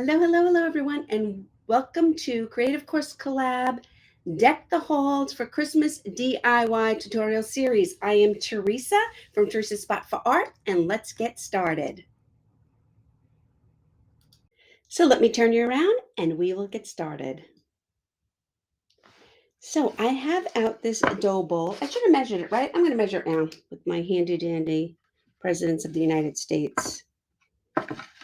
Hello, everyone, and welcome to Creative Course Collab Deck the Halls for Christmas DIY tutorial series. I am Teresa from Teresa's Spot for Art, and let's get started. So let me turn you around and we will get started. So I have out this dough bowl. I should have measured it, right? I'm going to measure it now with my handy dandy Presidents of the United States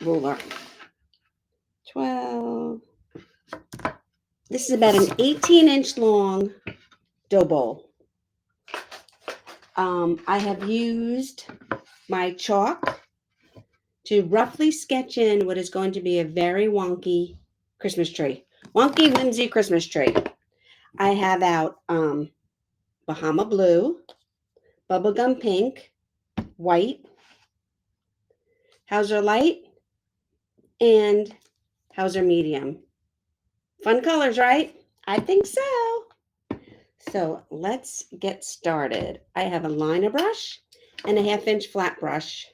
ruler. 12. This is about an 18-inch long dough bowl. I have used my chalk to roughly sketch in what is going to be a very wonky Christmas tree. Wonky, whimsy Christmas tree. I have out Bahama blue, bubblegum pink, white, Hauser light, and Hauser medium. Fun colors, right? I think so. So let's get started. I have a liner brush and a 1/2-inch flat brush.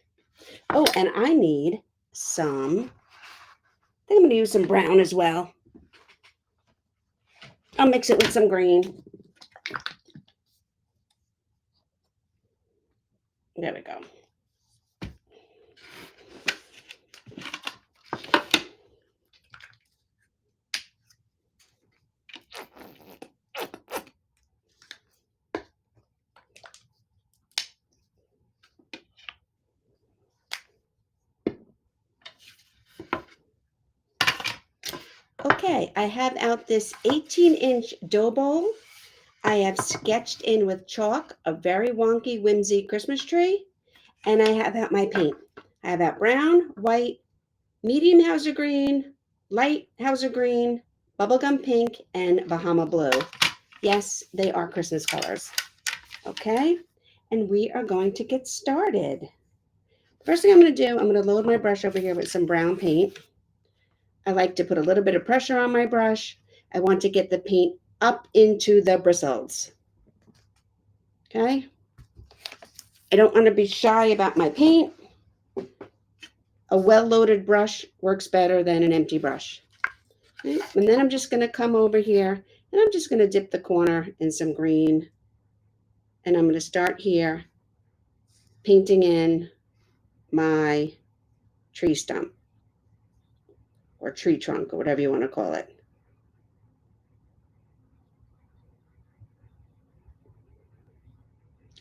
Oh, and I need some, I think I'm going to use some brown as well. I'll mix it with some green. There we go. Okay, I have out this 18-inch dough bowl. I have sketched in with chalk a very wonky, whimsy Christmas tree. And I have out my paint. I have out brown, white, medium Hauser green, light Hauser green, bubblegum pink, and Bahama blue. Yes, they are Christmas colors. Okay, and we are going to get started. First thing I'm going to do, I'm going to load my brush over here with some brown paint. I like to put a little bit of pressure on my brush. I want to get the paint up into the bristles. Okay. I don't want to be shy about my paint. A well-loaded brush works better than an empty brush. Okay. And then I'm just going to come over here and I'm just going to dip the corner in some green. And I'm going to start here painting in my tree stump or tree trunk or whatever you want to call it.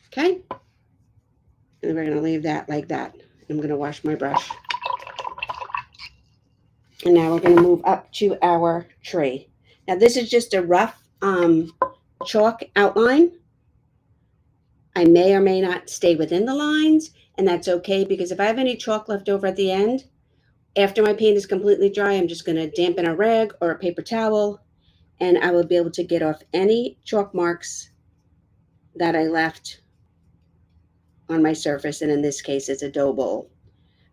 Okay. And we're going to leave that like that. I'm going to wash my brush. And now we're going to move up to our tree. Now this is just a rough chalk outline. I may or may not stay within the lines, and that's okay because if I have any chalk left over at the end, after my paint is completely dry, I'm just going to dampen a rag or a paper towel, and I will be able to get off any chalk marks that I left on my surface, and in this case, it's a dough bowl.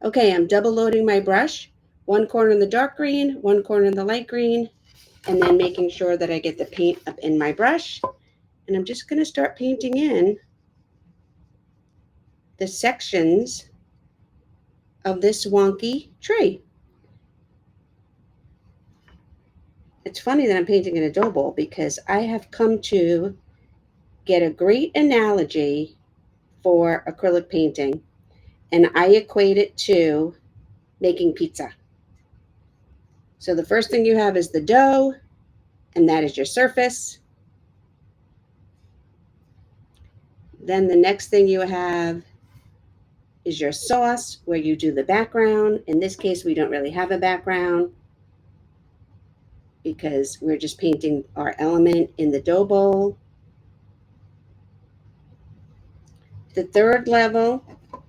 Okay, I'm double loading my brush, one corner in the dark green, one corner in the light green, and then making sure that I get the paint up in my brush. And I'm just going to start painting in the sections of this wonky tree. It's funny that I'm painting in a dough bowl because I have come to get a great analogy for acrylic painting, and I equate it to making pizza. So the first thing you have is the dough, and that is your surface. Then the next thing you have is your sauce, where you do the background. In this case, we don't really have a background because we're just painting our element in the dough bowl. The third level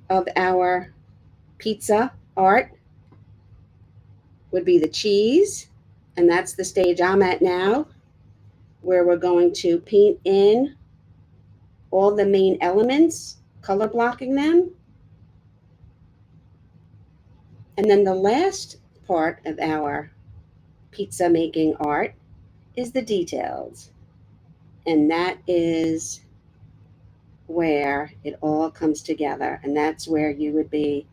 of our pizza art would be the cheese, and that's the stage I'm at now, where we're going to paint in all the main elements, color blocking them. And then the last part of our pizza making art is the details. And that is where it all comes together. And that's where you would be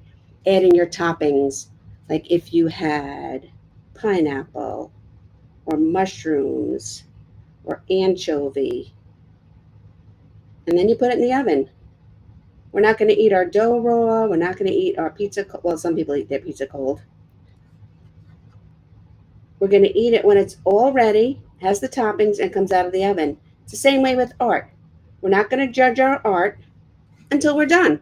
adding your toppings. Like if you had pineapple or mushrooms or anchovy. And then you put it in the oven. We're not going to eat our dough raw. We're not going to eat our pizza. Well, some people eat their pizza cold. We're going to eat it when it's all ready, has the toppings, and comes out of the oven. It's the same way with art. We're not going to judge our art until we're done.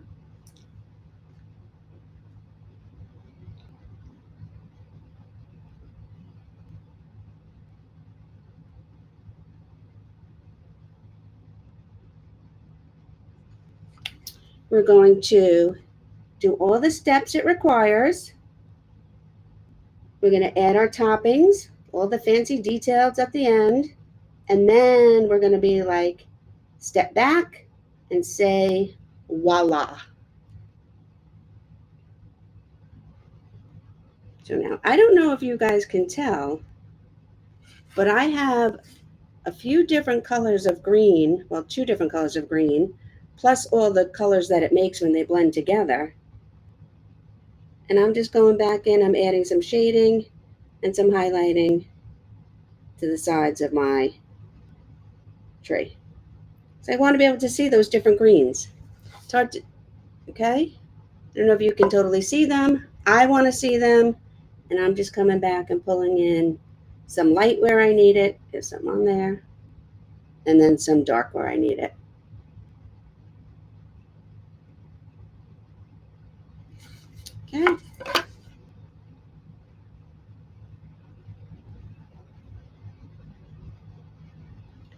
We're going to do all the steps it requires. We're going to add our toppings, all the fancy details at the end. And then we're going to be like, step back and say, voila. So now, I don't know if you guys can tell, but I have a few different colors of green, well, 2 different colors of green, plus all the colors that it makes when they blend together. And I'm just going back in, I'm adding some shading and some highlighting to the sides of my tree. So I want to be able to see those different greens. It's hard to, okay? I don't know if you can totally see them. I want to see them. And I'm just coming back and pulling in some light where I need it. There's some on there. And then some dark where I need it. Okay.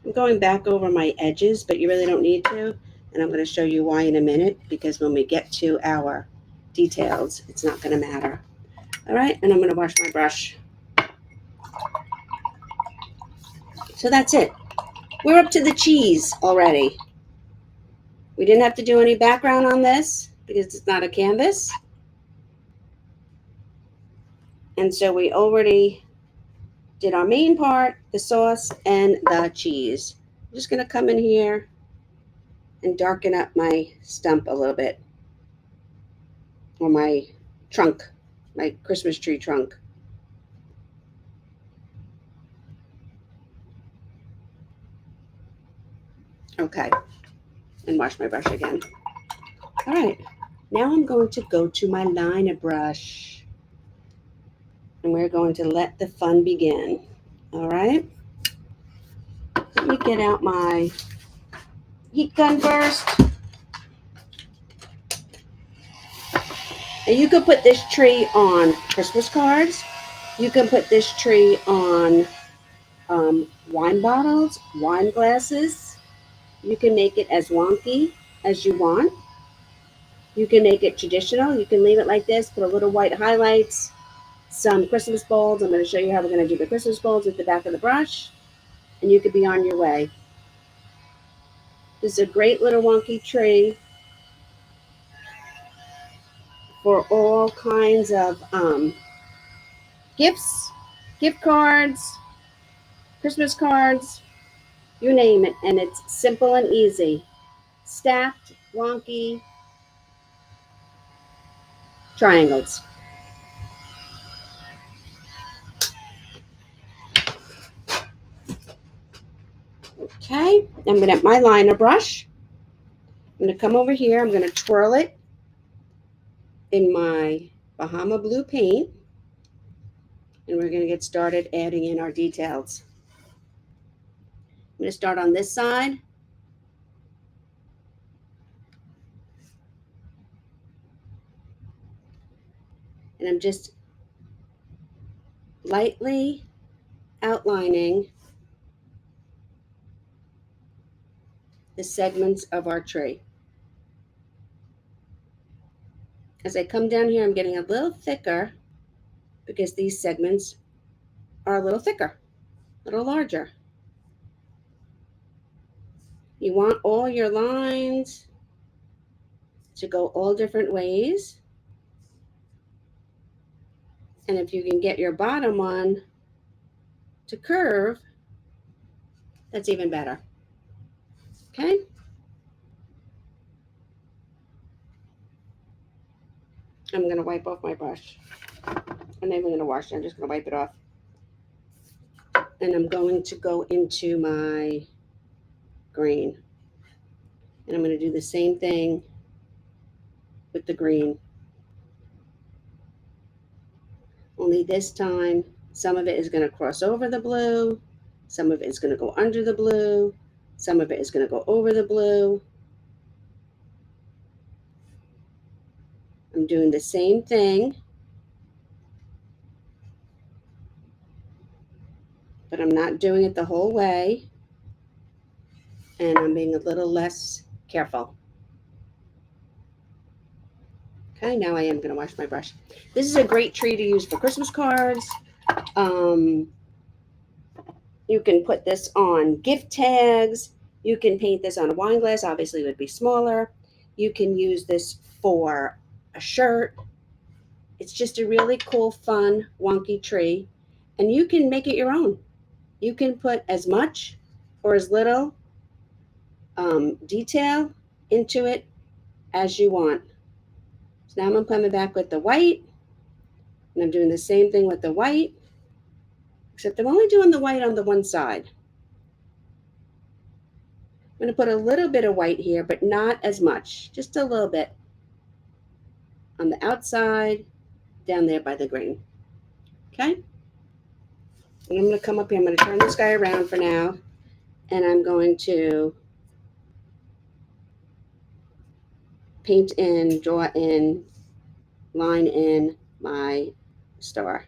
I'm going back over my edges, but you really don't need to. And I'm going to show you why in a minute, because when we get to our details, it's not going to matter. All right, and I'm going to wash my brush. So that's it. We're up to the cheese already. We didn't have to do any background on this because it's not a canvas. And so we already did our main part, the sauce and the cheese. I'm just going to come in here and darken up my stump a little bit, or my trunk, my Christmas tree trunk. Okay, and wash my brush again. All right, now I'm going to go to my liner brush, and we're going to let the fun begin. All right, let me get out my heat gun first. And you could put this tree on Christmas cards. You can put this tree on wine bottles, wine glasses. You can make it as wonky as you want. You can make it traditional. You can leave it like this, put a little white highlights, some Christmas bowls. I'm going to show you how we're going to do the Christmas bowls with the back of the brush, and you could be on your way. This is a great little wonky tree for all kinds of gifts, gift cards, Christmas cards, you name it. And it's simple and easy. Stacked, wonky triangles. Okay, I'm going to have my liner brush. I'm going to come over here. I'm going to twirl it in my Bahama blue paint. And we're going to get started adding in our details. I'm going to start on this side. And I'm just lightly outlining the segments of our tree. As I come down here, I'm getting a little thicker because these segments are a little thicker, a little larger. You want all your lines to go all different ways. And if you can get your bottom one to curve, that's even better. Okay? I'm going to wipe off my brush. I'm not even going to wash it. I'm just going to wipe it off. And I'm going to go into my green. And I'm going to do the same thing with the green. Only this time, some of it is going to cross over the blue. Some of it is going to go under the blue. Some of it is going to go over the blue. I'm doing the same thing, but I'm not doing it the whole way. And I'm being a little less careful. Okay, now I am going to wash my brush. This is a great tree to use for Christmas cards. You can put this on gift tags. You can paint this on a wine glass. Obviously, it would be smaller. You can use this for a shirt. It's just a really cool, fun, wonky tree. And you can make it your own. You can put as much or as little detail into it as you want. So now I'm coming back with the white. And I'm doing the same thing with the white. Except I'm only doing the white on the one side. I'm going to put a little bit of white here, but not as much. Just a little bit on the outside, down there by the green. Okay? And I'm going to come up here. I'm going to turn this guy around for now. And I'm going to paint in, draw in, line in my star.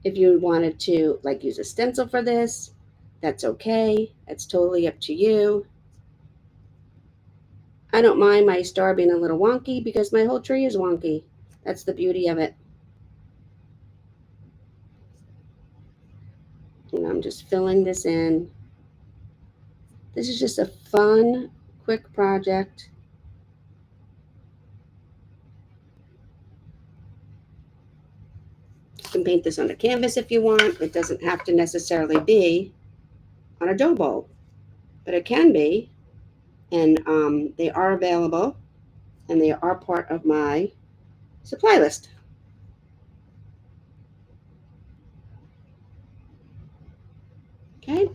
If you wanted to use a stencil for this, that's okay. That's totally up to you. I don't mind my star being a little wonky because my whole tree is wonky. That's the beauty of it. And I'm just filling this in. This is just a fun, quick project. You can paint this on a canvas if you want. It doesn't have to necessarily be on a dough bowl, but it can be. And they are available, and they are part of my supply list. Okay.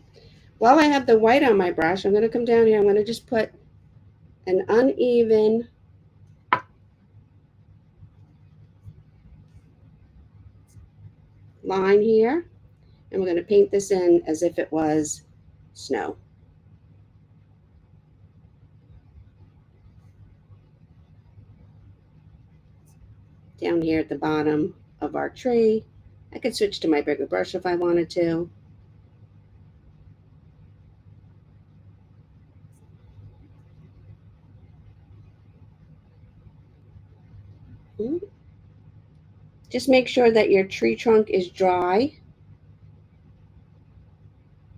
While I have the white on my brush, I'm going to come down here. I'm going to just put an uneven line here, and we're going to paint this in as if it was snow. Down here at the bottom of our tree. I could switch to my bigger brush if I wanted to. Just make sure that your tree trunk is dry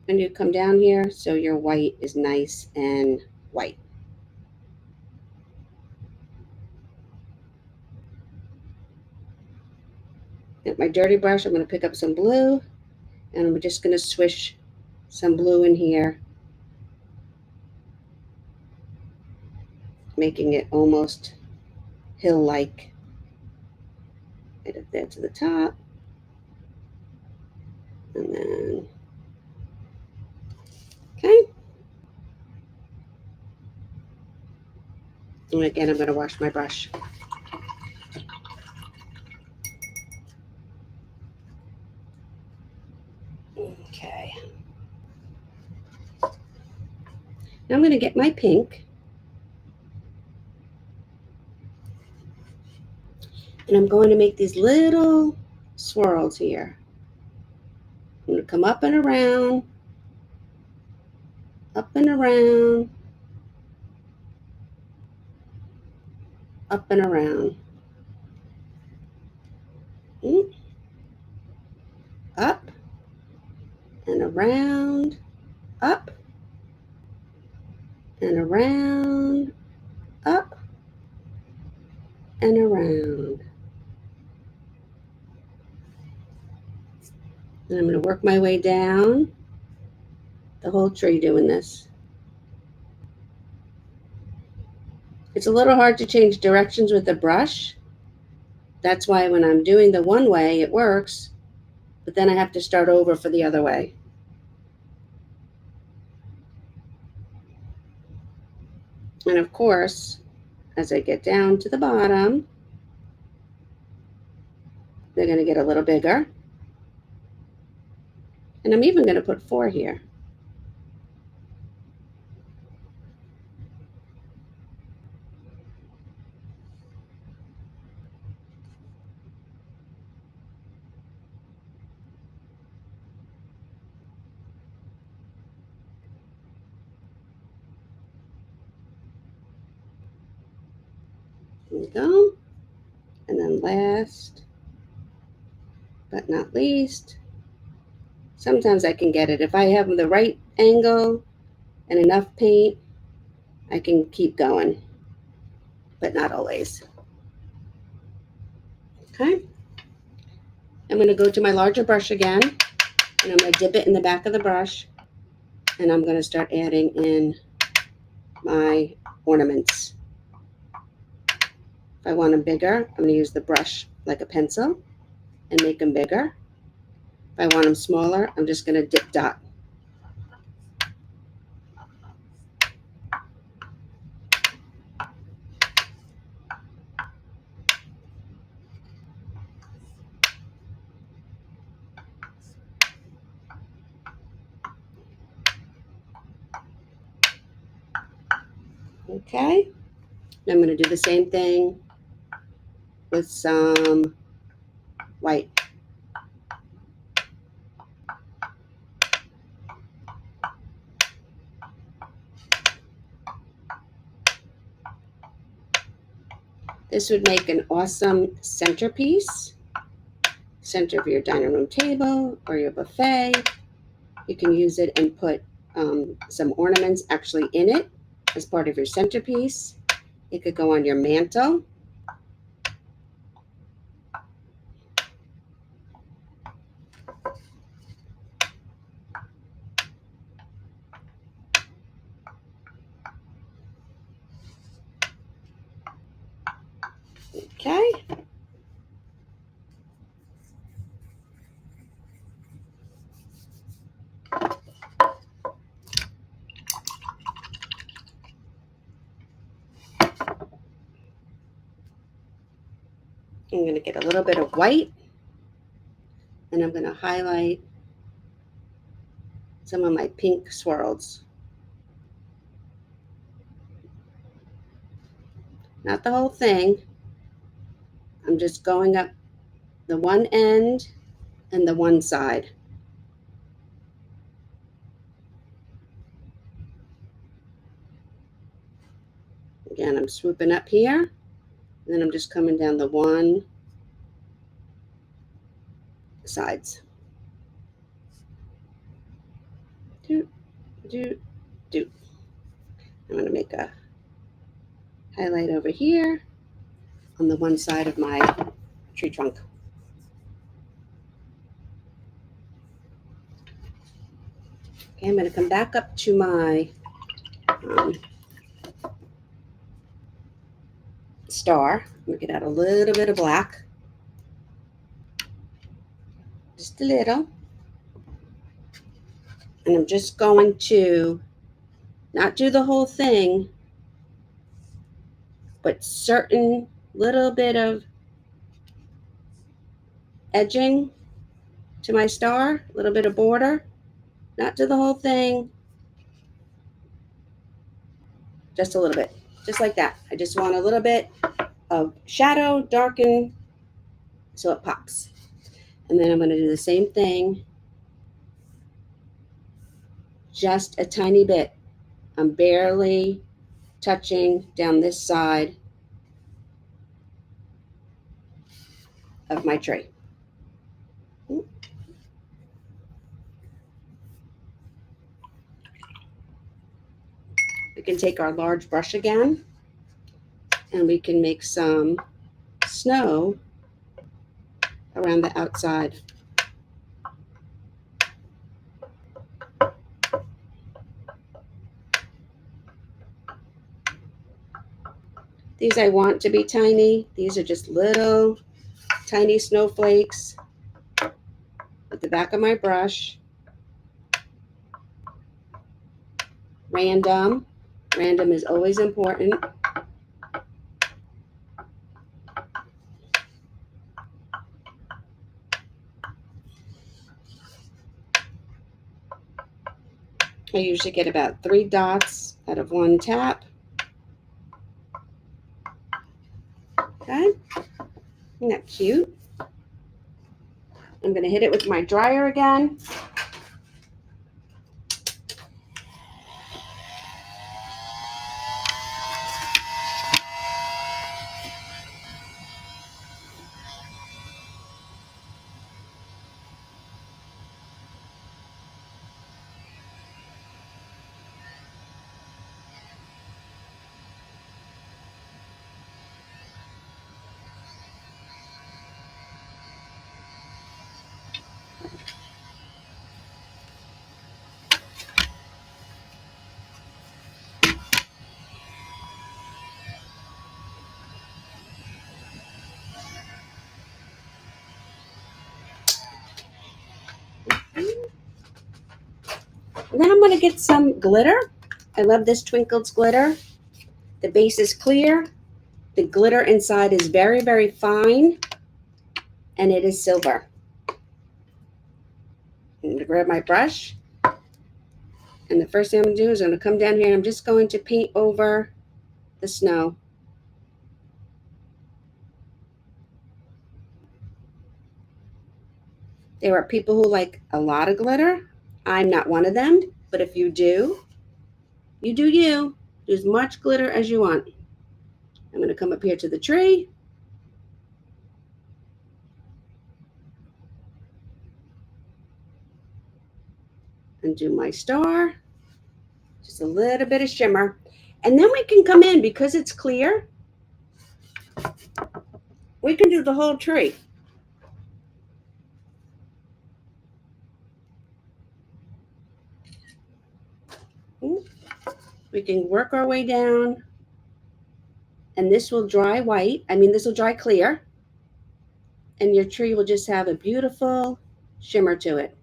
when you come down here so your white is nice and white. With my dirty brush, I'm going to pick up some blue, and I'm just going to swish some blue in here, making it almost hill-like. Right up there to the top. And then, okay. And again, I'm going to wash my brush. Okay. Now I'm going to get my pink. And I'm going to make these little swirls here. I'm going to come up and around, up and around, up and around. Up and around, up and around, up and around. And I'm going to work my way down the whole tree doing this. It's a little hard to change directions with the brush. That's why when I'm doing the one way, it works, but then I have to start over for the other way. And of course, as I get down to the bottom, they're going to get a little bigger. And I'm even going to put 4 here. There we go. And then last but not least, sometimes I can get it. If I have the right angle and enough paint, I can keep going, but not always. Okay. I'm going to go to my larger brush again, and I'm going to dip it in the back of the brush, and I'm going to start adding in my ornaments. If I want them bigger, I'm going to use the brush like a pencil and make them bigger. If I want them smaller, I'm just going to dip dot. Okay, I'm going to do the same thing with some white. This would make an awesome centerpiece, center of your dining room table or your buffet. You can use it and put some ornaments actually in it as part of your centerpiece. It could go on your mantle. Okay. I'm going to get a little bit of white, and I'm going to highlight some of my pink swirls. Not the whole thing. I'm just going up the one end and the one side. Again, I'm swooping up here, and then I'm just coming down the one sides. Do, do, do. I'm going to make a highlight over here on the one side of my tree trunk. Okay, I'm going to come back up to my star. I'm going to get out a little bit of black. Just a little. And I'm just going to not do the whole thing, but certain little bit of edging to my star, a little bit of border. Not do the whole thing, just a little bit, just like that. I just want a little bit of shadow, darken, so it pops. And then I'm going to do the same thing, just a tiny bit. I'm barely touching down this side of my tree. We can take our large brush again, and we can make some snow around the outside. These I want to be tiny. These are just little tiny snowflakes at the back of my brush. Random. Random is always important. I usually get about 3 dots out of one tap. Okay, isn't that cute? I'm going to hit it with my dryer again. And then I'm going to get some glitter. I love this Twinkled glitter. The base is clear. The glitter inside is very, very fine. And it is silver. I'm going to grab my brush. And the first thing I'm going to do is I'm going to come down here and I'm just going to paint over the snow. There are people who like a lot of glitter. I'm not one of them. But if you do, you do you. Do as much glitter as you want. I'm going to come up here to the tree. And do my star. Just a little bit of shimmer. And then we can come in, because it's clear, we can do the whole tree. We can work our way down. And this will dry white. This will dry clear. And your tree will just have a beautiful shimmer to it.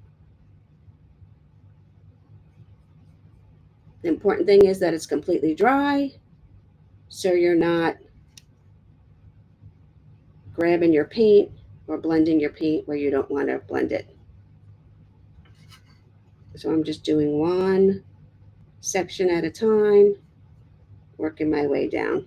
The important thing is that it's completely dry, so you're not grabbing your paint or blending your paint where you don't want to blend it. So I'm just doing one section at a time, working my way down.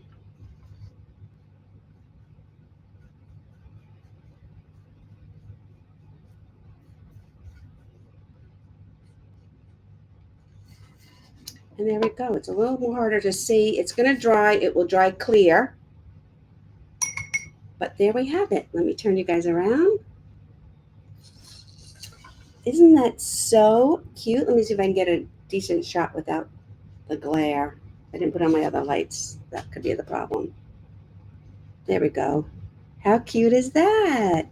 And there we go. It's a little more harder to see. It's going to dry. It will dry clear. But there we have it. Let me turn you guys around. Isn't that so cute? Let me see if I can get a decent shot without the glare. I didn't put on my other lights. That could be the problem. There we go. How cute is that?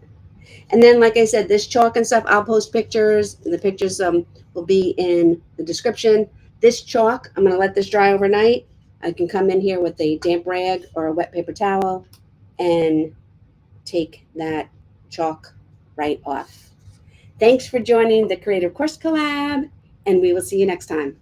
And then, like I said, this chalk and stuff, I'll post pictures. And the pictures will be in the description. This chalk, I'm going to let this dry overnight. I can come in here with a damp rag or a wet paper towel and take that chalk right off. Thanks for joining the Creative Course Collab, and we will see you next time.